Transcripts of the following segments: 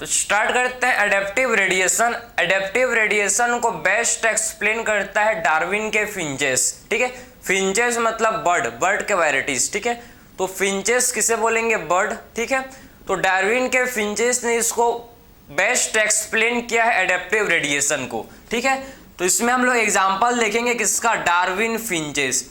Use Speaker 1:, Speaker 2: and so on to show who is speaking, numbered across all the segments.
Speaker 1: तो स्टार्ट करते हैं एडेप्टिव रेडिएशन। एडेप्टिव रेडिएशन को बेस्ट एक्सप्लेन करता है डार्विन के फिंचेस। ठीक है, फिंचेस मतलब बर्ड के वैरायटीज। ठीक है, तो फिंचेस किसे बोलेंगे? बर्ड। ठीक है, तो डार्विन के फिंचेस ने इसको बेस्ट एक्सप्लेन किया है एडेप्टिव रेडिएशन को। ठीक है, तो इसमें हम लोग एग्जांपल देखेंगे किसका? Darwin finches.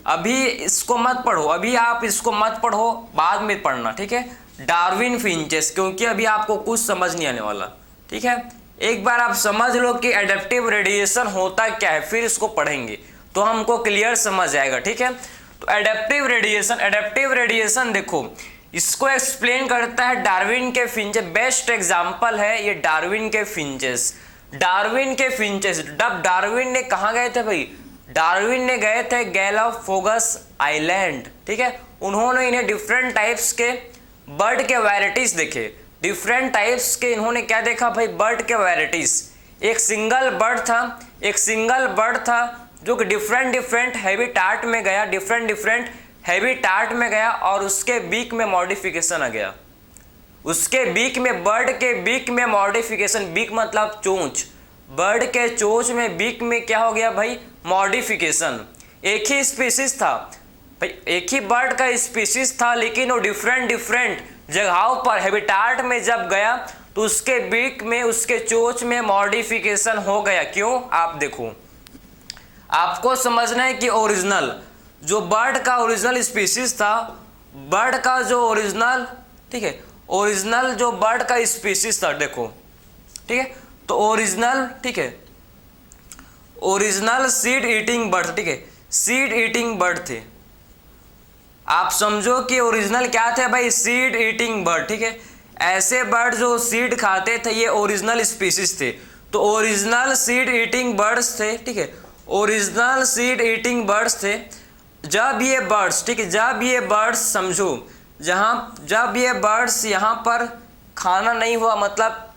Speaker 1: अभी इसको मत पढ़ो, अभी आप इसको मत पढ़ो, बाद में पढ़ना। ठीक है, डार्विन फिंचेस, क्योंकि अभी आपको कुछ समझ नहीं आने वाला। ठीक है, एक बार आप समझ लो कि एडेप्टिव रेडिएशन होता क्या है, फिर इसको पढ़ेंगे तो हमको क्लियर समझ आएगा। ठीक है, तो एडेप्टिव रेडिएशन देखो, इसको एक्सप्लेन करता है डार्विन के फिंचेस। बेस्ट एग्जांपल है ये डार्विन के फिंचेस। डार्विन के फिंचेस, जब डार्विन ने कहाँ गए थे भाई? डार्विन ने गए थे गैलापागोस आइलैंड। ठीक है, उन्होंने इन्हें डिफरेंट टाइप्स के बर्ड के वैरायटीज देखे। डिफरेंट टाइप्स के इन्होंने क्या देखा भाई? बर्ड के वैरायटीज। एक सिंगल बर्ड था जो कि डिफरेंट हैबिटाट में गया, डिफरेंट हैबिटाट में गया और उसके बीक में मॉडिफिकेशन आ गया। उसके बीक में, बर्ड के बीक में मॉडिफिकेशन, बीक मतलब चोंच, बर्ड के चोंच में, बीक में क्या हो गया भाई? मॉडिफिकेशन। एक ही स्पीसीज था भाई, एक ही बर्ड का स्पीसीज था, लेकिन वो डिफरेंट जगहों पर हैबिटाट में जब गया तो उसके बीक में, उसके चोंच में मॉडिफिकेशन हो गया। क्यों? आप देखो, आपको समझना है कि ओरिजिनल जो बर्ड का ओरिजिनल स्पीसीज था, बर्ड का जो ओरिजिनल, ठीक है, ओरिजिनल जो बर्ड का स्पीसीज था, देखो, ठीक है, तो ओरिजिनल, ठीक है, ओरिजिनल सीड ईटिंग बर्ड, ठीक है, सीड ईटिंग बर्ड थे। आप समझो कि ओरिजिनल क्या थे भाई? Seed eating bird. ठीक है, ऐसे बर्ड जो सीड खाते थे, ये ओरिजिनल स्पीसीज थे। तो ओरिजिनल सीड ईटिंग बर्ड्स थे। ठीक है, ओरिजिनल सीड ईटिंग बर्ड्स थे। जब ये बर्ड्स, ठीक है, जब ये बर्ड्स, समझो, जब ये बर्ड्स यहाँ पर खाना नहीं हुआ, मतलब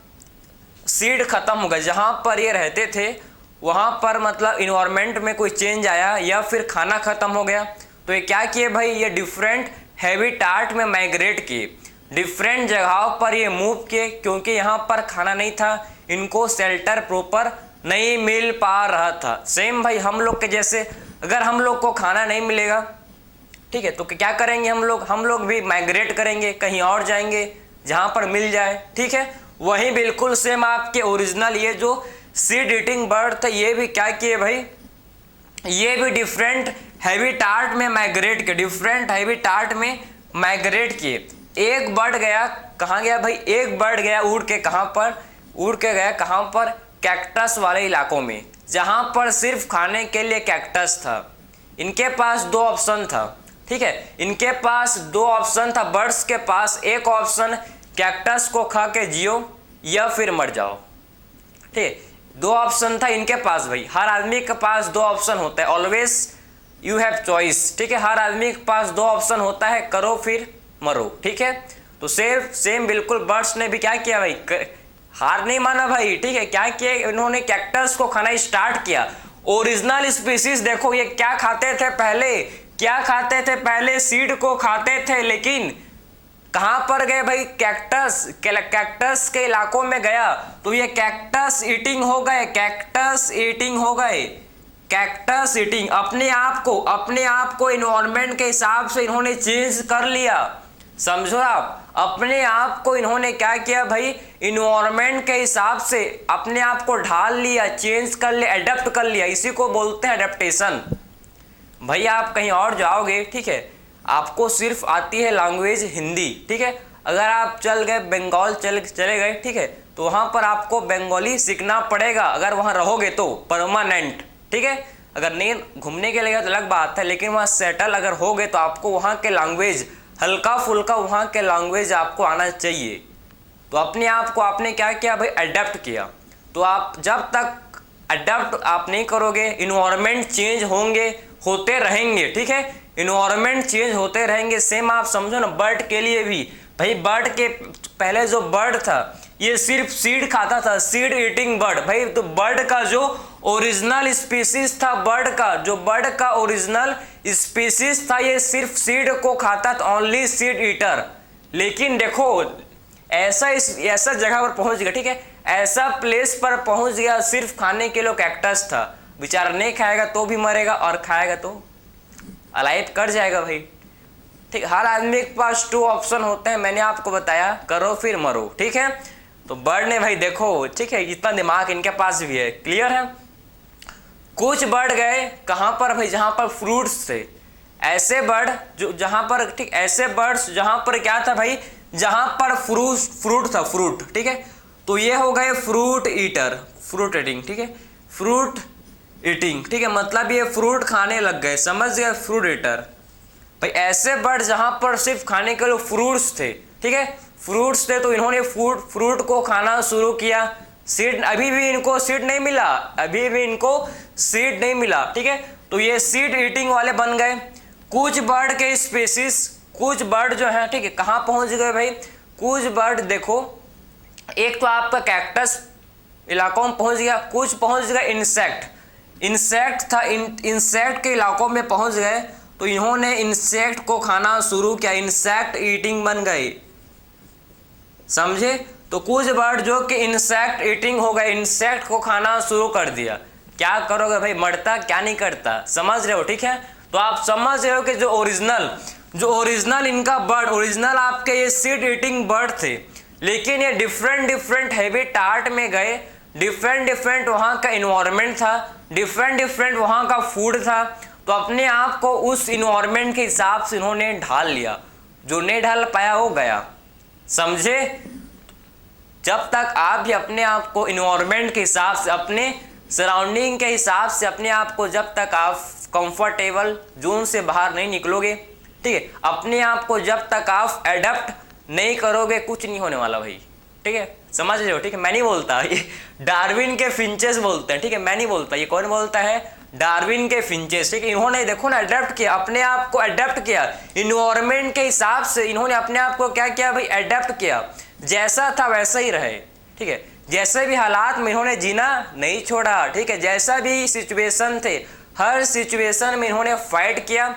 Speaker 1: सीड खत्म हो गया, जहाँ पर ये रहते थे वहाँ पर मतलब इन्वायरमेंट में कोई चेंज आया या फिर खाना खत्म हो गया, तो ये क्या किए भाई? ये डिफरेंट हैबिटाट में माइग्रेट किए, डिफरेंट जगहों पर ये मूव किए, क्योंकि यहाँ पर खाना नहीं था, इनको शेल्टर प्रॉपर नहीं मिल पा रहा था। सेम भाई हम लोग के जैसे, अगर हम लोग को खाना नहीं मिलेगा, ठीक है, तो क्या करेंगे हम लोग भी माइग्रेट करेंगे, कहीं और जाएंगे जहाँ पर मिल जाए। ठीक है, वही बिल्कुल सेम आपके ओरिजिनल ये जो सीड ईटिंग बर्ड थे, ये भी क्या किए भाई? ये भी डिफरेंट हैबिटाट में माइग्रेट किए, डिफरेंट हैबिटाट में माइग्रेट किए। एक बर्ड गया, कहाँ गया भाई? एक बर्ड गया उड़ के, कहाँ पर उड़ के गया? कहाँ पर? कैक्टस वाले इलाकों में, जहाँ पर सिर्फ खाने के लिए कैक्टस था। इनके पास दो ऑप्शन था। ठीक है, इनके पास दो ऑप्शन था बर्ड्स के पास। एक ऑप्शन कैक्टस को खा के जियो या फिर मर जाओ। ठीक है, दो ऑप्शन था इनके पास भाई। हर आदमी के पास दो ऑप्शन होता है, ऑलवेज यू हैव चॉइस। ठीक है, हर आदमी के पास दो ऑप्शन होता है, करो फिर मरो। ठीक है, तो सेम बिल्कुल बर्ड्स ने भी क्या किया भाई? हार नहीं माना भाई। ठीक है, क्या किया? इन्होंने कैक्टस को खाना स्टार्ट किया। ओरिजिनल स्पीसीज देखो, ये क्या खाते थे पहले? क्या खाते थे पहले? सीड को खाते थे, लेकिन कहां पर गए भाई? कैक्टस के इलाकों में गया तो ये कैक्टस ईटिंग हो गए, कैक्टस ईटिंग। अपने आप को इन्वायरमेंट के हिसाब से इन्होंने चेंज कर लिया। समझो आप, अपने आप को इन्होंने क्या किया भाई? इन्वायरमेंट के हिसाब से अपने आप को ढाल लिया, चेंज कर लिया, एडप्ट कर लिया। इसी को बोलते हैं एडेप्टेशन। भाई आप कहीं और जाओगे, ठीक है, आपको सिर्फ आती है लैंग्वेज हिंदी। ठीक है, अगर आप चल गए बंगाल चले गए, ठीक है, तो वहाँ पर आपको बंगाली सीखना पड़ेगा, अगर वहाँ रहोगे तो परमानेंट। ठीक है, अगर नहीं घूमने के लिए तो अलग बात है, लेकिन वहाँ सेटल अगर हो गए तो आपको वहाँ के लैंग्वेज, हल्का फुल्का वहाँ के लैंग्वेज आपको आना चाहिए। तो अपने आप को आपने क्या किया भाई? अडेप्ट किया। तो आप जब तक अडेप्ट आप नहीं करोगे, इन्वायरमेंट चेंज होते रहेंगे। ठीक है, इन्वायरमेंट चेंज होते रहेंगे। सेम आप समझो ना, बर्ड के लिए भी भाई, बर्ड के पहले जो बर्ड था ये सिर्फ सीड खाता था, सीड ईटिंग बर्ड भाई। तो बर्ड का जो ओरिजिनल स्पीसीज था, बर्ड का ओरिजिनल स्पीसीज था, ये सिर्फ सीड को खाता था, ओनली सीड ईटर। लेकिन देखो ऐसा जगह पर पहुंच गया, ठीक है, ऐसा प्लेस पर पहुंच गया, सिर्फ खाने के लिए कैक्टस था। बेचारा नहीं खाएगा तो भी मरेगा और खाएगा तो अलाइव कर जाएगा भाई, ठीक। हर आदमी के पास 2 ऑप्शन होते हैं, मैंने आपको बताया, करो फिर मरो, ठीक है। तो बर्ड ने भाई देखो, ठीक है, इतना दिमाग इनके पास भी है, क्लियर है। कुछ बर्ड गए कहाँ पर भाई, जहाँ पर फ्रूट्स थे, ऐसे बर्ड जो जहाँ पर, ठीक, ऐसे बर्ड्स जहाँ पर क्या था भाई, जहाँ पर फ्रूट था, फ्रूट, ठीक है। तो ये हो गए फ्रूट ईटर, फ्रूट ईटिंग, ठीक है, फ्रूट ईटिंग, ठीक है, मतलब ये फ्रूट खाने लग गए, समझ गए, फ्रूट ईटर। भाई ऐसे बर्ड जहाँ पर सिर्फ खाने के लिए फ्रूट्स थे, ठीक है, फ्रूट्स थे, तो इन्होंने फ्रूट को खाना शुरू किया। सीड, अभी भी इनको सीड नहीं मिला, अभी भी इनको सीड नहीं मिला, ठीक है। तो ये सीड ईटिंग वाले बन गए। कुछ बर्ड के स्पीसीज, कुछ बर्ड जो है, ठीक है, कहाँ पहुंच गए भाई, कुछ बर्ड देखो, एक तो आपका कैक्टस इलाकों में पहुंच गया, कुछ पहुंच गया इंसेक्ट था, इंसेक्ट के इलाकों में पहुंच गए, तो इन्होंने इंसेक्ट को खाना शुरू किया, इंसेक्ट ईटिंग बन गई, समझे। तो कुछ बर्ड जो कि इंसेक्ट ईटिंग हो गए, इंसेक्ट को खाना शुरू कर दिया। क्या करोगे भाई, मरता क्या नहीं करता, समझ रहे हो, ठीक है। तो आप समझ रहे हो कि जो ओरिजिनल इनका बर्ड, ओरिजिनल आपके ये सीड ईटिंग बर्ड थे, लेकिन ये डिफरेंट हैबिटाट में गए, डिफरेंट वहाँ का इन्वायरमेंट था, डिफरेंट वहाँ का फूड था, तो अपने आप को उस इन्वायरमेंट के हिसाब से इन्होंने ढाल लिया, जो नहीं ढाल पाया वो गया, समझे। जब तक आप भी अपने आप को इन्वायरमेंट के हिसाब से, अपने सराउंडिंग के हिसाब से अपने आप को, जब तक आप कंफर्टेबल जोन से बाहर नहीं निकलोगे, ठीक है, अपने आप को जब तक आप एडप्ट नहीं करोगे, कुछ नहीं होने वाला भाई, ठीक है, समझ रहे हो, ठीक है। मैं नहीं बोलता, ये डार्विन के फिंचेस बोलते हैं, ठीक है, मैं नहीं बोलता, ये कौन बोलता है, डार्विन के फिंचेस, ठीक है। इन्होंने देखो ना अडेप्ट किया, अपने आप को अडेप्ट किया इन्वायरमेंट के हिसाब से, इन्होंने अपने आप को क्या किया भाई, अडेप्ट किया, जैसा था वैसा ही रहे, ठीक है, जैसे भी हालात में इन्होंने जीना नहीं छोड़ा, ठीक है, जैसा भी सिचुएशन थे, हर सिचुएशन में इन्होंने फाइट किया,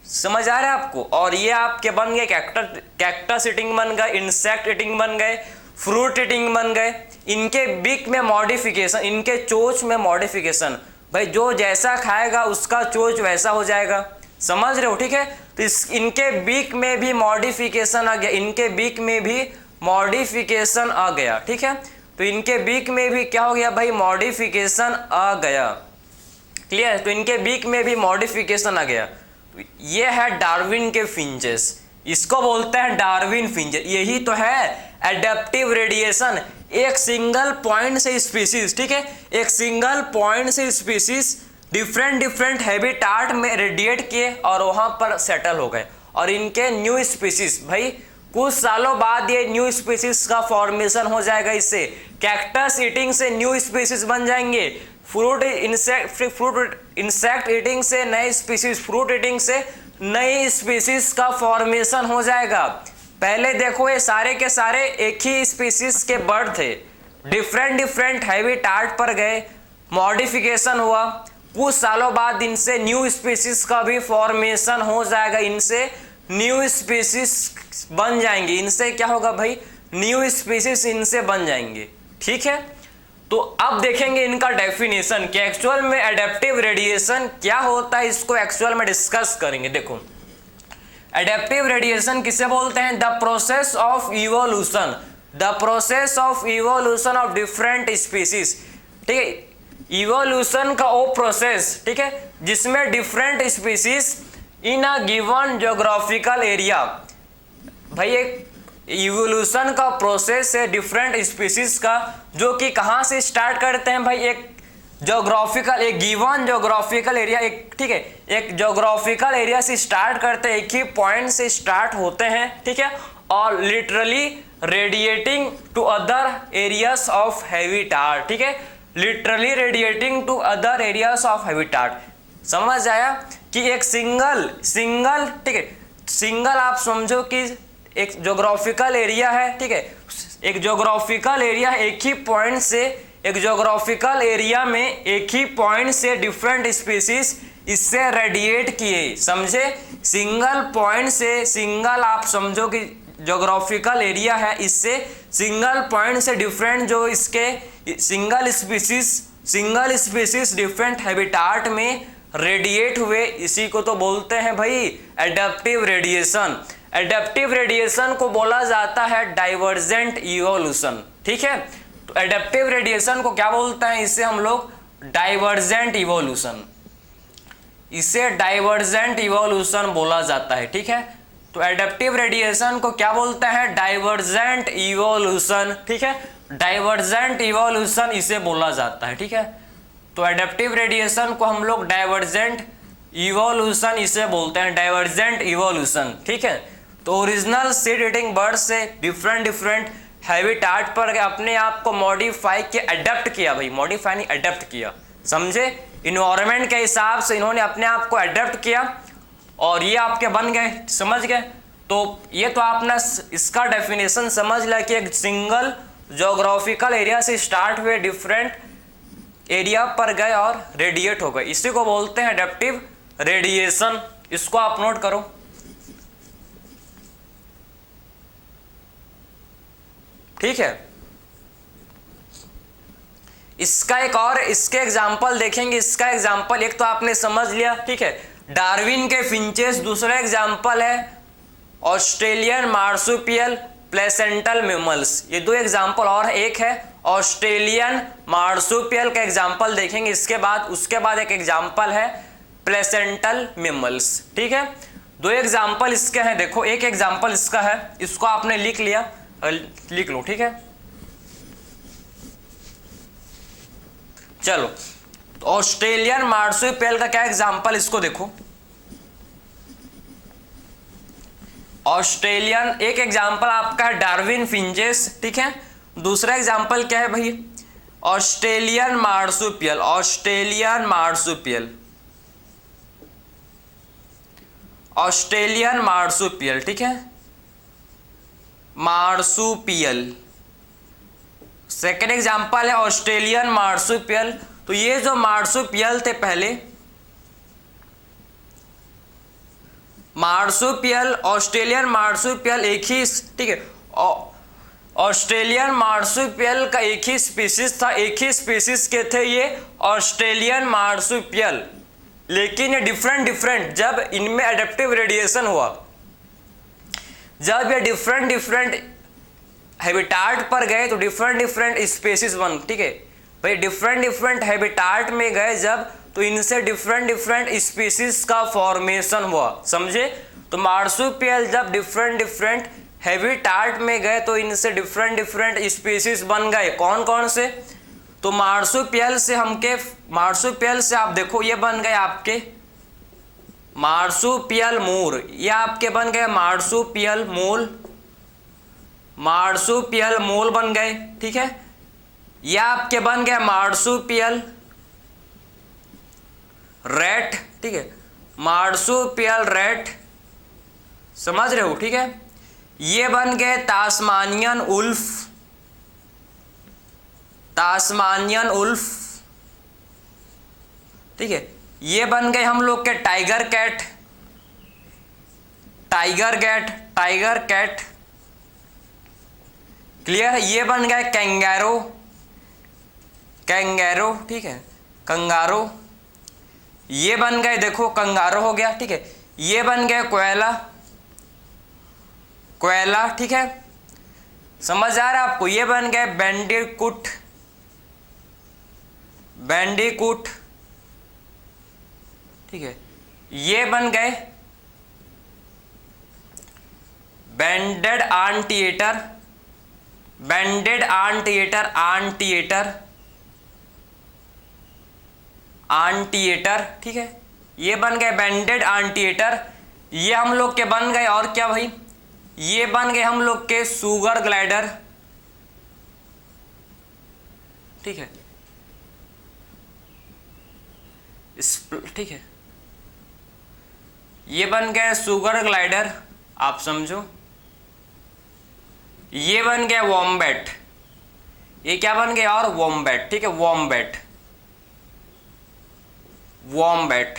Speaker 1: समझ आ रहा है आपको। और ये आपके बन गए कैक्टस ईटिंग बन गए, इंसेक्ट ईटिंग बन गए, फ्रूट ईटिंग बन गए। इनके बिक में मॉडिफिकेशन, इनके चोंच में मॉडिफिकेशन, भाई जो जैसा खाएगा उसका चोंच वैसा हो जाएगा, समझ रहे हो, ठीक है। तो इनके बिक में भी मॉडिफिकेशन आ गया, इनके बिक में भी मॉडिफिकेशन आ गया, ठीक है। तो इनके बिक में भी क्या हो गया भाई, मॉडिफिकेशन आ गया, क्लियर। तो इनके बिक में भी मॉडिफिकेशन आ गया। ये है डार्विन के फिंचेस, इसको बोलते हैं डार्विन फिंचेस, यही तो है एडेप्टिव रेडिएशन। एक सिंगल पॉइंट से स्पीसीज, ठीक है, एक सिंगल पॉइंट से स्पीसीज डिफरेंट हैबिटाट में रेडिएट किए और वहां पर सेटल हो गए, और इनके न्यू स्पीसीज, भाई कुछ सालों बाद ये न्यू स्पीसीज का फॉर्मेशन हो जाएगा, इससे कैक्टस ईटिंग से न्यू स्पीसीज बन जाएंगे, फ्रूट इंसेक्ट ईटिंग से नए स्पीसीज, फ्रूट ईटिंग से नई स्पीसीज का फॉर्मेशन हो जाएगा। पहले देखो ये सारे के सारे एक ही स्पीसीज के बर्ड थे, डिफरेंट हैबिटाट पर गए, मॉडिफिकेशन हुआ, कुछ सालों बाद इनसे न्यू स्पीसीज का भी फॉर्मेशन हो जाएगा, इनसे न्यू स्पीसीज बन जाएंगे, इनसे क्या होगा भाई, न्यू स्पीसीज इनसे बन जाएंगे, ठीक है। तो अब देखेंगे इनका डेफिनेशन कि एक्चुअल में एडेप्टिव रेडिएशन क्या होता है, इसको एक्चुअल में डिस्कस करेंगे। देखो एडेप्टिव रेडिएशन किसे बोलते हैं, the process of evolution, the process of evolution of different species, ठीक है, इवोल्यूशन का वो प्रोसेस, ठीक है, जिसमें different species in a given geographical area, भाई एक इवोल्यूशन का प्रोसेस है डिफरेंट स्पीसीज का, जो कि कहाँ से स्टार्ट करते हैं भाई, एक ज्योग्राफिकल, एक गिवन ज्योग्राफिकल एरिया, एक, ठीक है, एक ज्योग्राफिकल एरिया से स्टार्ट करते हैं, एक ही पॉइंट से स्टार्ट होते हैं, ठीक है, और literally radiating to other areas of habitat, ठीक है, literally radiating to other areas of habitat. समझ आया कि एक सिंगल, ठीक है, सिंगल आप समझो कि एक ज्योग्राफिकल एरिया है, ठीक है, एक ज्योग्राफिकल एरिया, एक ही पॉइंट से, एक ज्योग्राफिकल एरिया में एक ही पॉइंट से डिफरेंट स्पीसीज इससे रेडिएट किए, समझे, सिंगल पॉइंट से, सिंगल आप समझो कि जोग्राफिकल एरिया है, इससे सिंगल पॉइंट से डिफरेंट जो इसके सिंगल स्पीसीज डिफरेंट हैबिटाट में रेडिएट हुए, इसी को तो बोलते हैं भाई एडेप्टिव रेडिएशन। एडेप्टिव रेडिएशन को बोला जाता है डाइवर्जेंट इवोल्यूशन। ठीक है, तो एडेप्टिव रेडिएशन को क्या बोलते हैं, इसे हम लोग डाइवर्जेंट इवोल्यूशन, इसे डाइवर्जेंट इवोल्यूशन बोला जाता है। ठीक है, तो एडेप्टिव रेडिएशन को क्या बोलते हैं, डाइवर्जेंट इवोल्यूशन। ठीक है, डाइवर्जेंट इवोल्यूशन इसे बोला जाता है। ठीक है, तो एडेप्टिव रेडिएशन को हम लोग डाइवर्जेंट इवोल्यूशन इसे बोलते हैं, डाइवर्जेंट इवोल्यूशन। ठीक है, तो ओरिजिनल सीड ईटिंग बर्ड से डिफरेंट हैबिटाट पर अपने आप को मॉडिफाई किया, अडेप्ट किया भाई, मॉडिफाई नहीं अडेप्ट किया, समझे, इन्वायरमेंट के हिसाब से इन्होंने अपने आप को अडेप्ट किया और ये आपके बन गए, समझ गए। तो ये तो आपने इसका डेफिनेशन समझ लिया कि एक सिंगल जोग्राफिकल एरिया से स्टार्ट हुए डिफरेंट एरिया पर गए और रेडिएट हो गए, इसी को बोलते हैं एडेप्टिव रेडिएशन। इसको आप नोट करो। ठीक है, इसका एक और इसके एग्जाम्पल देखेंगे। इसका एग्जाम्पल एक तो आपने समझ लिया, ठीक है, डार्विन के फिंचेस। दूसरा एग्जाम्पल है ऑस्ट्रेलियन मार्सुपियल प्लेसेंटल मैमल्स। ये दो एग्जाम्पल और एक है ऑस्ट्रेलियन मार्सुपियल का एग्जाम्पल देखेंगे इसके बाद। उसके बाद एक एग्जाम्पल है प्लेसेंटल मैमल्स। ठीक है, दो एग्जाम्पल इसके हैं। देखो, एक एग्जाम्पल इसका है, इसको आपने लिख लिया, लिख लो। ठीक है, चलो, तो ऑस्ट्रेलियन मार्सुपियल का क्या एग्जाम्पल, इसको देखो। ऑस्ट्रेलियन एक एग्जाम्पल आपका है डार्विन फिंचेस। ठीक है, दूसरा एग्जाम्पल क्या है भाई, Australian marsupial, Australian marsupial, Australian marsupial. ठीक है, मार्सुपियल। सेकेंड एग्जाम्पल है ऑस्ट्रेलियन मार्सुपियल। तो ये जो मार्सुपियल थे पहले, मार्सुपियल ऑस्ट्रेलियन मार्सुपियल एक ही, ठीक है, ऑस्ट्रेलियन मार्सुपियल का एक ही स्पीसीज था, एक ही स्पीसीज के थे ये ऑस्ट्रेलियन मार्सुपियल। लेकिन ये डिफरेंट जब इनमें एडेप्टिव रेडिएशन हुआ, जब ये डिफरेंट हैबिटाट पर गए तो डिफरेंट स्पीसीज बन। ठीक है भाई, डिफरेंट हैबिटाट में गए जब, तो इनसे डिफरेंट स्पीसीज का फॉर्मेशन हुआ, समझे। तो मार्सुपियल जब डिफरेंट हैबिटाट में गए तो इनसे डिफरेंट स्पीसीज बन गए। कौन कौन से, तो मार्सुपियल से आप देखो, ये बन गए आपके मार्सुपियल मूर, ये आपके बन गए मार्सुपियल मूल बन गए। ठीक है, ये आपके बन गए मार्सुपियल रेट। ठीक है, मार्सुपियल रेट, समझ रहे हो। ठीक है, ये बन गए तास्मानियन उल्फ। ठीक है, ये बन गए हम लोग के टाइगर कैट। क्लियर है, ये बन गए कैंगैरो। ठीक है, कंगारो, ये बन गए, देखो कंगारो हो गया। ठीक है, ये बन गए कोयला। ठीक है, समझ आ रहा है आपको। ये बन गए बैंडिकूट। ठीक है, ये बन गए बैंडेड आंटिएटर। ठीक है, ये बन गए बैंडेड आंटिएटर। ये हम लोग के बन गए, और क्या भाई, ये बन गए हम लोग के शुगर ग्लाइडर। ठीक है, ठीक है, ये बन गए शुगर ग्लाइडर, आप समझो। ये बन गया वॉम्बैट, ये क्या बन गया, और वॉम्बैट। ठीक है, वॉम्बैट,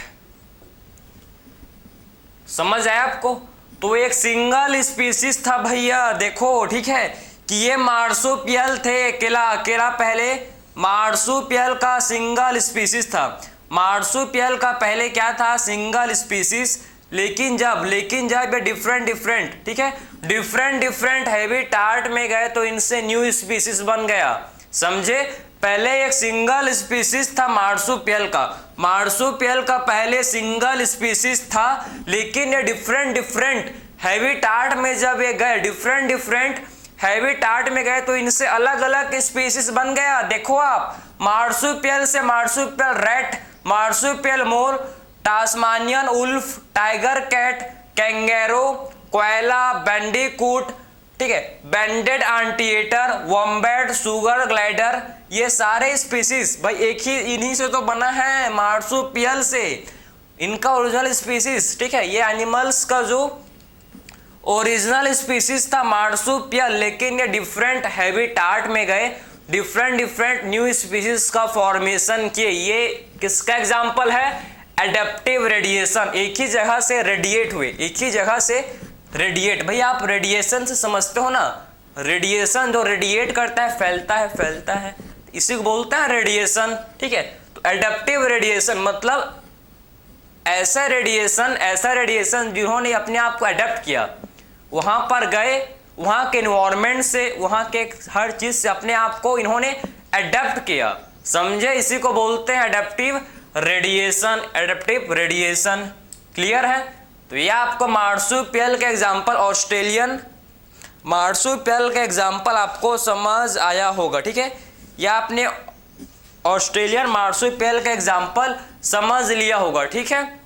Speaker 1: समझ आया आपको। तो एक सिंगल स्पीसीज था भैया, देखो ठीक है कि ये मार्सुपियल थे, अकेला अकेला पहले मार्सुपियल का सिंगल स्पीसीज था। मार्सुपियल का पहले क्या था, सिंगल स्पीसीज। लेकिन जब ये डिफरेंट ठीक है, डिफरेंट हैबिटाट में गए तो इनसे न्यू स्पीसीज बन गया। समझे, पहले एक सिंगल स्पीसीज था मार्सुपियल का पहले सिंगल स्पीसीज था, लेकिन ये डिफरेंट हैबिटाट में जब ये गए, डिफरेंट हैबिटाट में गए तो इनसे अलग अलग स्पीसीज बन गया। देखो आप, मार्सुपियल से मार्सुपियल रैट, मार्सुपियल मोर, टास्मानियन उल्फ, टाइगर कैट, कैंगेरो, कोयला, बैंडिकूट, ठीक है, बैंडेड एंटीएटर, वॉम्बैट, सुगर ग्लाइडर, ये सारे स्पीसीज भाई एक ही इन्हीं से तो बना है, मार्सुपियल से, इनका ओरिजिनल स्पीसीज। ठीक है, ये एनिमल्स का जो ओरिजिनल स्पीसीज था मार्सुपियल, लेकिन ये डिफरेंट हैबिटाट में गए, डिफरेंट न्यू स्पीसीज का फॉर्मेशन किए। ये किसका एग्जाम्पल है, एडेप्टिव रेडिएशन, एक ही जगह से रेडिएट हुए, एक ही जगह से रेडिएट। भाई आप रेडिएशन से समझते हो ना, रेडिएशन जो रेडिएट करता है फैलता है, इसी को बोलते हैं रेडिएशन। ठीक है, तो एडेप्टिव रेडिएशन मतलब ऐसा रेडिएशन जिन्होंने अपने आप को एडेप्ट किया, वहां पर गए, वहां के एनवायरमेंट से, वहां के हर चीज से अपने आप को इन्होंने एडेप्ट किया। समझे, इसी को बोलते हैं एडेप्टिव रेडिएशन। क्लियर है? तो ये आपको मार्सुपियल के एग्जाम्पल, ऑस्ट्रेलियन मार्सुपियल का एग्जाम्पल आपको समझ आया होगा। ठीक है, या आपने ऑस्ट्रेलियन मार्सुपियल का एग्जाम्पल समझ लिया होगा। ठीक है,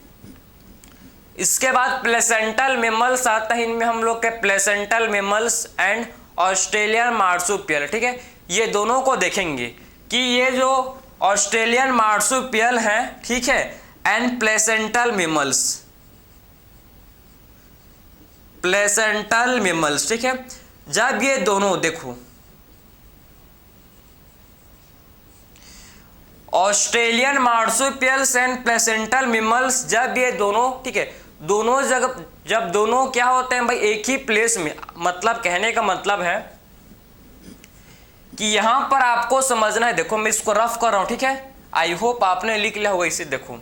Speaker 1: इसके बाद प्लेसेंटल मेमल्स आता है, इनमें हम लोग के placental mammals and Australian marsupial. ठीक है, ये दोनों को देखेंगे कि ये जो ऑस्ट्रेलियन मार्सुपियल है, ठीक है, एंड प्लेसेंटल मेमल्स, ठीक है, जब ये दोनों देखो Australian marsupials and placental mammals, जब ये दोनों, ठीक है, दोनों जगह, जब दोनों क्या होते हैं भाई एक ही प्लेस में, मतलब कहने का मतलब है कि यहां पर आपको समझना है। देखो मैं इसको रफ कर रहा हूं, ठीक है, आई होप आपने लिख लिया होगा इसे। देखो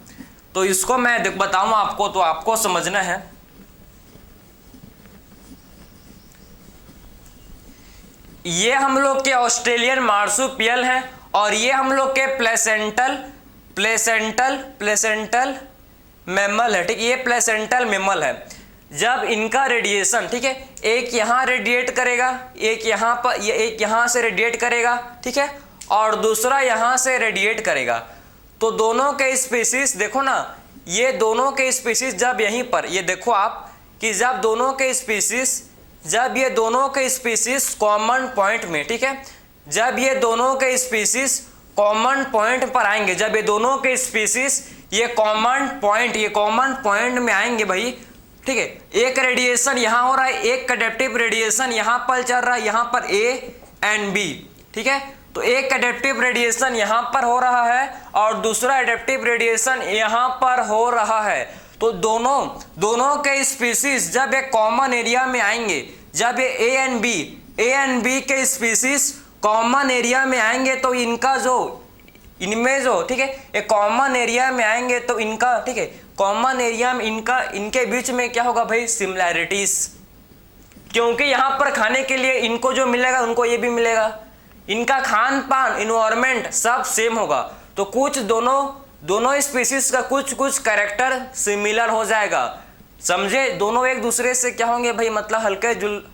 Speaker 1: तो इसको मैं बताऊं आपको, तो आपको समझना है। ये हम लोग के ऑस्ट्रेलियन मार्सुपियल हैं और ये हम लोग के प्लेसेंटल मेमल है। ठीक, ये प्लेसेंटल मेमल है। जब इनका रेडिएशन, ठीक है, एक यहाँ रेडिएट करेगा, एक यहाँ पर, एक यहाँ से रेडिएट करेगा, ठीक है, और दूसरा यहाँ से रेडिएट करेगा, तो दोनों के स्पीसीज देखो ना, ये दोनों के स्पीसीज जब यहीं पर, ये देखो आप कि जब ये दोनों के स्पीसीज कॉमन पॉइंट में, ठीक है, जब ये दोनों के स्पीसीज कॉमन पॉइंट पर आएंगे, जब ये दोनों के स्पीसीज ये कॉमन पॉइंट में आएंगे भाई, ठीक है, एक रेडिएशन यहाँ हो रहा है, एक एडेप्टिव रेडिएशन यहाँ पर चल रहा है, यहाँ पर ए एंड बी, ठीक है, तो एक एडेप्टिव रेडिएशन यहाँ पर हो रहा है और दूसरा एडेप्टिव रेडिएशन यहाँ पर हो रहा है। तो दोनों के स्पीसीज जब एक कॉमन एरिया में आएंगे, जब ये ए एंड बी के स्पीसीज कॉमन एरिया में आएंगे, तो इनका जो इनमें जो, ठीक है, एक कॉमन एरिया में आएंगे तो इनका, ठीक है, कॉमन एरिया में इनके बीच में क्या होगा भाई, सिमिलैरिटीज, क्योंकि यहाँ पर खाने के लिए इनको जो मिलेगा उनको ये भी मिलेगा, इनका खान पान इन्वायरमेंट सब सेम होगा, तो कुछ दोनों स्पीसीज का कुछ कैरेक्टर सिमिलर हो जाएगा। समझे, दोनों एक दूसरे से क्या होंगे भाई, मतलब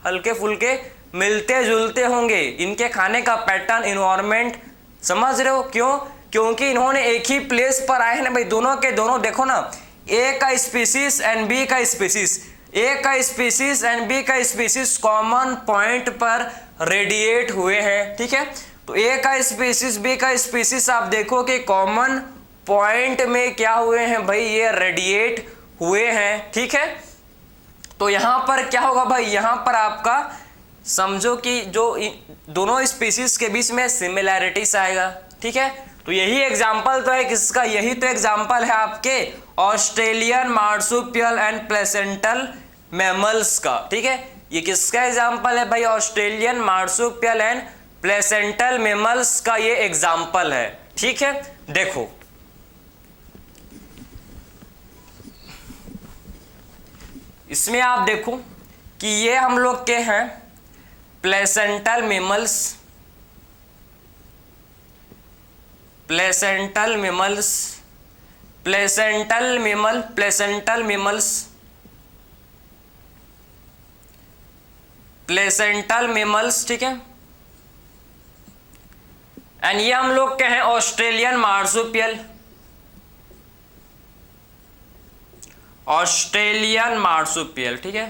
Speaker 1: हल्के फुल्के मिलते जुलते होंगे, इनके खाने का पैटर्न, इन्वायरमेंट, समझ रहे हो? क्यों? क्योंकि इन्होंने एक ही प्लेस पर आए हैं ना भाई, दोनों के दोनों देखो ना, ए का स्पीसीज एंड बी का स्पीसीज, ए का स्पीसीज एंड बी का स्पीसीज कॉमन पॉइंट पर रेडिएट हुए हैं। ठीक है, तो ए का स्पीसीज बी का स्पीसीज आप देखो कि कॉमन पॉइंट में क्या हुए हैं भाई, ये रेडिएट हुए हैं। ठीक है, तो यहां पर क्या होगा भाई, यहां पर आपका समझो कि जो दोनों स्पीसीज के बीच में सिमिलैरिटीज आएगा। ठीक है, तो यही एग्जाम्पल तो है किसका, यही तो एग्जाम्पल है आपके Australian marsupial and placental mammals का, ठीक है। ये किसका एग्जाम्पल है भाई? Australian marsupial and placental mammals का ये एग्जाम्पल है, ठीक है। देखो इसमें आप देखो कि ये हम लोग के हैं placental mammals, placental mammals, placental mammal, placental mammals, placental mammals, ठीक है। एंड ये हम लोग के हैं ऑस्ट्रेलियन मार्सुपियल, ऑस्ट्रेलियन मार्सुपियल, ठीक है।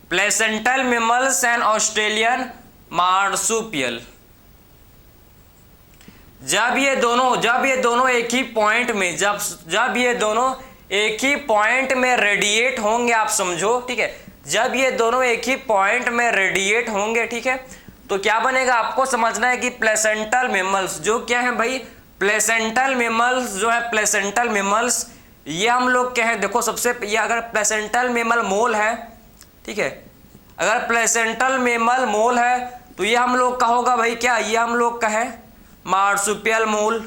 Speaker 1: Placental mammals and Australian marsupial. जब ये दोनों एक ही पॉइंट में, जब ये दोनों एक ही पॉइंट में रेडिएट होंगे, आप समझो, ठीक है। जब ये दोनों एक ही पॉइंट में रेडिएट होंगे, ठीक है, तो क्या बनेगा? आपको समझना है कि प्लेसेंटल मैमल्स जो क्या है भाई, प्लेसेंटल मैमल्स जो है, प्लेसेंटल मैमल्स ये हम लोग क्या है, देखो सबसे ये अगर प्लेसेंटल मैमल मोल है, ठीक है, अगर प्लेसेंटल मैमल मोल है तो ये हम लोग का होगा भाई क्या, ये हम लोग का है मार्सुपियल मोल,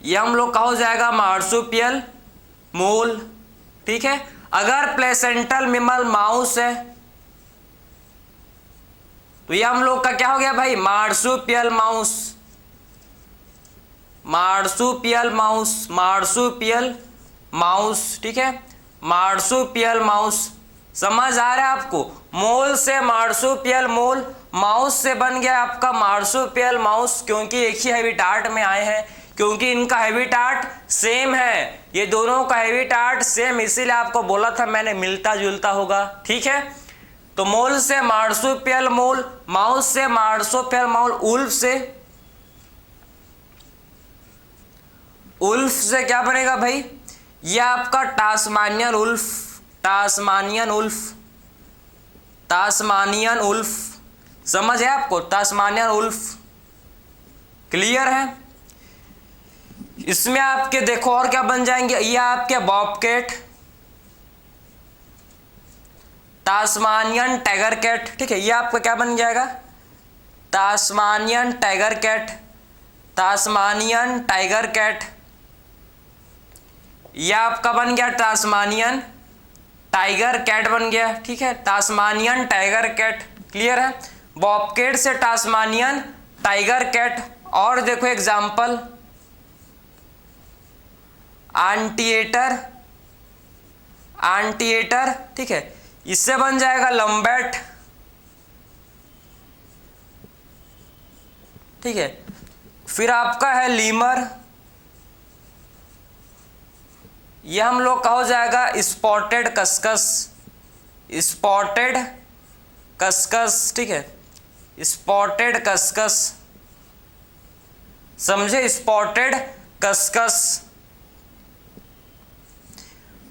Speaker 1: ये हम लोग का हो जाएगा मार्सुपियल मोल, ठीक है। अगर प्लेसेंटल मैमल माउस है तो ये हम लोग का क्या हो गया भाई, marsupial mouse, marsupial mouse, marsupial mouse, ठीक है, मार्सुपियल माउस। समझ आ रहा है आपको? मोल से मार्सुपियल मोल, माउस से बन गया आपका मार्सुपियल माउस, क्योंकि एक ही हैबिटाट में आए हैं, क्योंकि इनका हैबिटाट सेम है, ये दोनों का हैबिटाट सेम, इसीलिए आपको बोला था मैंने मिलता जुलता होगा, ठीक है। तो मोल से मार्सुपियल मोल, माउस से मार्सुपियल माउल, उल्फ से क्या बनेगा भाई, ये आपका Tasmanian wolf, Tasmanian wolf, Tasmanian wolf. समझ है आपको? टास्मानियन उल्फ क्लियर है? इसमें आपके देखो और क्या बन जाएंगे, ये आपके बॉबकैट, टास्मानियन टाइगर कैट, ठीक है, ये आपका क्या बन जाएगा, Tasmanian tiger cat, Tasmanian tiger cat, ये आपका बन गया टास्मानियन टाइगर कैट बन गया, ठीक है, टास्मानियन टाइगर कैट क्लियर है। बॉबकैट से टास्मानियन टाइगर कैट। और देखो एग्जाम्पल, एंटीएटर, एंटीएटर, ठीक है, इससे बन जाएगा लंबैट, ठीक है। फिर आपका है लीमर, ये हम लोग का हो जाएगा स्पॉटेड कस्कस, स्पॉटेड कस्कस, ठीक है, स्पॉटेड कस्कस, समझे, स्पॉटेड कस्कस।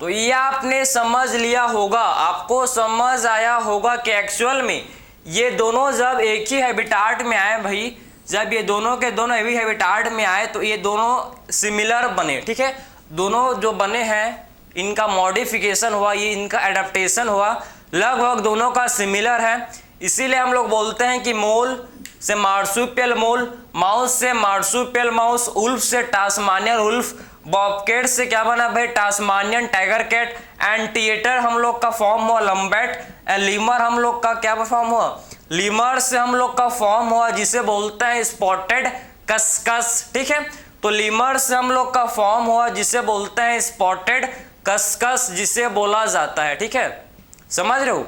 Speaker 1: तो ये आपने समझ लिया होगा, आपको समझ आया होगा कि एक्चुअल में ये दोनों जब एक ही हैबिटाट में आए भाई, जब ये दोनों के दोनों एक ही हैबिटाट में आए तो ये दोनों सिमिलर बने, ठीक है। दोनों जो बने हैं इनका मॉडिफिकेशन हुआ, ये इनका एडेप्टेशन हुआ, लगभग दोनों का सिमिलर है, इसीलिए हम लोग बोलते हैं कि मोल से मार्सुपियल मोल, माउस से मार्सुपियल माउस, उल्फ से टास्मानियन उल्फ, बॉबकैट से क्या बना भाई, टास्मानियन टाइगर कैट, एंटीएटर हम लोग का फॉर्म हुआ लंबैट, एंड लीमर हम लोग का क्या फॉर्म हुआ, लीमर से हम लोग का फॉर्म हुआ जिसे बोलते हैं स्पॉटेड कस्कस, ठीक है। तो लीमर से हम लोग का फॉर्म हुआ जिसे बोलते हैं स्पॉटेड कस्कस, जिसे बोला जाता है, ठीक है, समझ रहे हो?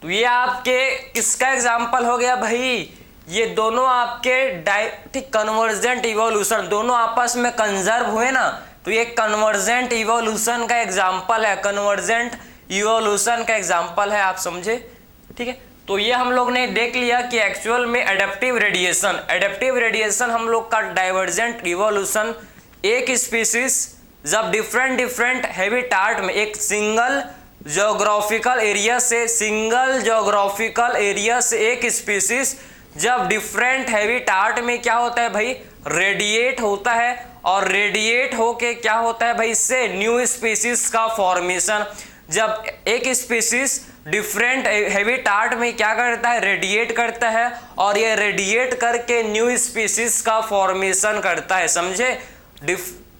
Speaker 1: तो ये आपके किसका एग्जाम्पल हो गया भाई, ये दोनों आपके ठीक कन्वर्जेंट इवोल्यूशन, दोनों आपस में कंजर्व हुए ना, तो ये कन्वर्जेंट इवोल्यूशन का एग्जाम्पल है, कन्वर्जेंट इवोल्यूशन का एग्जाम्पल है, आप समझे, ठीक है। तो ये हम लोग ने देख लिया कि एक्चुअल में एडेप्टिव रेडिएशन, एडेप्टिव रेडिएशन हम लोग का डाइवर्जेंट इवोल्यूशन, एक स्पीसीज जब डिफरेंट हैबिटाट में एक सिंगल ज्योग्राफिकल एरिया से, सिंगल ज्योग्राफिकल एरिया से एक स्पीसीज जब डिफरेंट हैबिटाट में क्या होता है भाई, रेडिएट होता है, और रेडिएट होके क्या होता है भाई, इससे न्यू स्पीसीज का फॉर्मेशन। जब एक स्पीसीज डिफरेंट हैबिटाट में क्या करता है, रेडिएट करता है, और ये रेडिएट करके न्यू स्पीसीज का फॉर्मेशन करता है। समझे?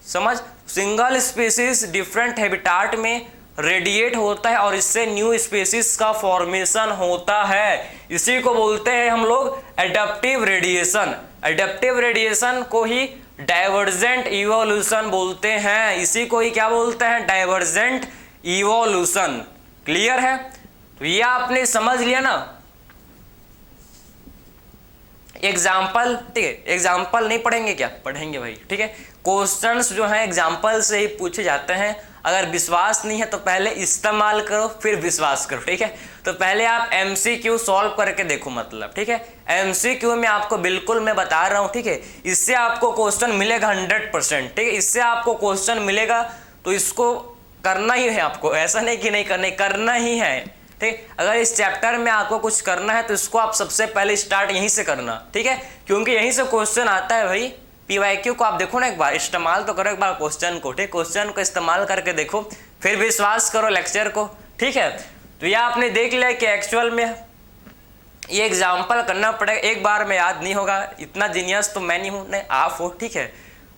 Speaker 1: समझ, सिंगल स्पीसीज डिफरेंट हैबिटाट में रेडिएट होता है और इससे न्यू स्पीसीज का फॉर्मेशन होता है। इसी को बोलते हैं हम लोग एडैप्टिव रेडिएशन। एडैप्टिव रेडिएशन को ही डाइवर्जेंट इवोल्यूशन बोलते हैं। इसी को ही क्या बोलते हैं, डाइवर्जेंट इवोल्यूशन। क्लियर है? तो ये आपने समझ लिया ना। एग्जाम्पल, ठीक है, एग्जाम्पल नहीं पढ़ेंगे क्या? पढ़ेंगे भाई, ठीक है। क्वेश्चंस जो हैं एग्जाम्पल से ही पूछे जाते हैं। अगर विश्वास नहीं है तो पहले इस्तेमाल करो फिर विश्वास करो, ठीक है। तो पहले आप MCQ सॉल्व करके देखो, मतलब, ठीक है। MCQ में आपको बिल्कुल मैं बता रहा हूँ, ठीक है, इससे आपको क्वेश्चन मिलेगा 100%, ठीक है। इससे आपको क्वेश्चन मिलेगा तो इसको करना ही है आपको, ऐसा नहीं कि नहीं करना, करना ही है, ठीक। अगर इस चैप्टर में आपको कुछ करना है तो इसको आप सबसे पहले स्टार्ट यहीं से करना, ठीक है, क्योंकि यहीं से क्वेश्चन आता है भाई। PYQ को आप देखो ना, एक बार इस्तेमाल तो करो एक बार क्वेश्चन को, ठीक। क्वेश्चन को इस्तेमाल करके देखो फिर विश्वास करो लेक्चर को, ठीक है। तो यह आपने देख लिया कि एक्चुअल में ये एग्जाम्पल करना पड़ेगा, एक बार में याद नहीं होगा। इतना जीनियस तो मैं नहीं हूँ, नहीं आप हो, ठीक है।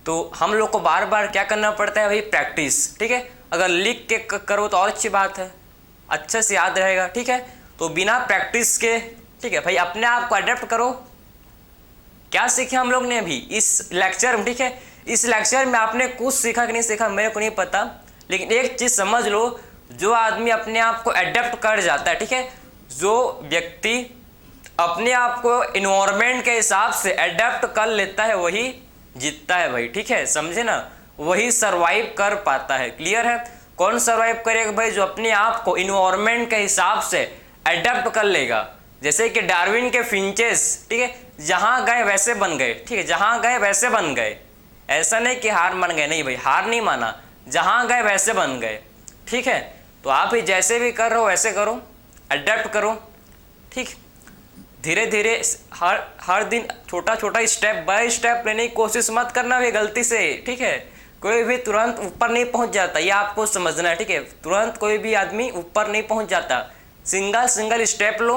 Speaker 1: तो हम लोग को बार बार क्या करना पड़ता है भाई, प्रैक्टिस, ठीक है। अगर लिख के करो तो और अच्छी बात है, अच्छे से याद रहेगा, ठीक है। तो बिना प्रैक्टिस के, ठीक है भाई, अपने आप को अडेप्ट करो। क्या सीखे हम लोग ने अभी इस लेक्चर में, ठीक है। इस लेक्चर में आपने कुछ सीखा कि नहीं सीखा मेरे को नहीं पता, लेकिन एक चीज समझ लो, जो आदमी अपने आप को अडेप्ट कर जाता है, ठीक है, जो व्यक्ति अपने आप को इन्वायरमेंट के हिसाब से अडेप्ट कर लेता है वही जीतता है भाई, ठीक है, समझे ना, वही सरवाइव कर पाता है। क्लियर है? कौन सरवाइव करेगा भाई, जो अपने आप को इन्वायरमेंट के हिसाब से अडेप्ट कर लेगा। जैसे कि डार्विन के फिंचेस, ठीक है, जहां गए वैसे बन गए, ठीक है, जहां गए वैसे बन गए। ऐसा नहीं कि हार मान गए, नहीं भाई, हार नहीं माना, जहां गए वैसे बन गए, ठीक है। तो आप ही जैसे भी कर रहे हो वैसे करो, अडेप्ट करो, ठीक। धीरे धीरे हर दिन छोटा छोटा स्टेप बाय स्टेप लेने की कोशिश मत करना भाई गलती से, ठीक है। कोई भी तुरंत ऊपर नहीं पहुंच जाता, ये आपको समझना है, ठीक है। तुरंत कोई भी आदमी ऊपर नहीं पहुंच जाता, सिंगल स्टेप लो,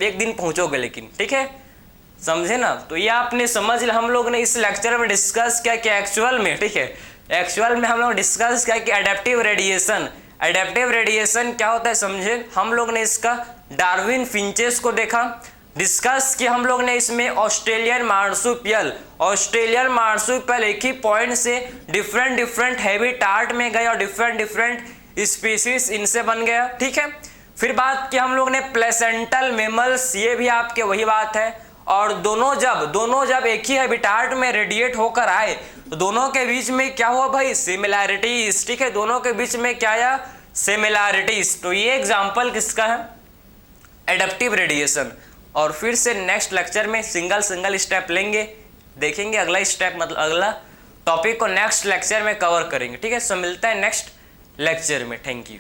Speaker 1: एक दिन पहुंचोगे लेकिन, ठीक है, समझे ना। तो ये आपने समझ लिया। हम लोग ने इस लेक्चर में डिस्कस किया कि एक्चुअल में, ठीक है, एक्चुअल में हम लोग डिस्कस किया कि एडेप्टिव रेडिएशन, एडेप्टिव रेडिएशन क्या होता है समझे। हम लोग ने इसका डार्विन फिंचेस को देखा, डिस्कस किया हम लोग ने इसमें ऑस्ट्रेलियन मार्सुपियल, ऑस्ट्रेलियन मार्सुपियल एक ही पॉइंट से डिफरेंट हैबिटाट में गए और डिफरेंट स्पीसीज इनसे बन गया, ठीक है। फिर बात की हम लोग ने प्लेसेंटल मेमल्स, ये भी आपके वही बात है। और दोनों जब एक ही हैबिटाट में रेडिएट होकर आए तो दोनों के बीच में क्या हुआ भाई, सिमिलैरिटीज, ठीक है, दोनों के बीच में क्या आया, सिमिलैरिटीज। तो ये एग्जांपल किसका है, एडेप्टिव रेडिएशन। और फिर से नेक्स्ट लेक्चर में सिंगल स्टेप लेंगे, देखेंगे अगला स्टेप, मतलब अगला टॉपिक को नेक्स्ट लेक्चर में कवर करेंगे, ठीक है। सो मिलता है नेक्स्ट लेक्चर में। Thank you.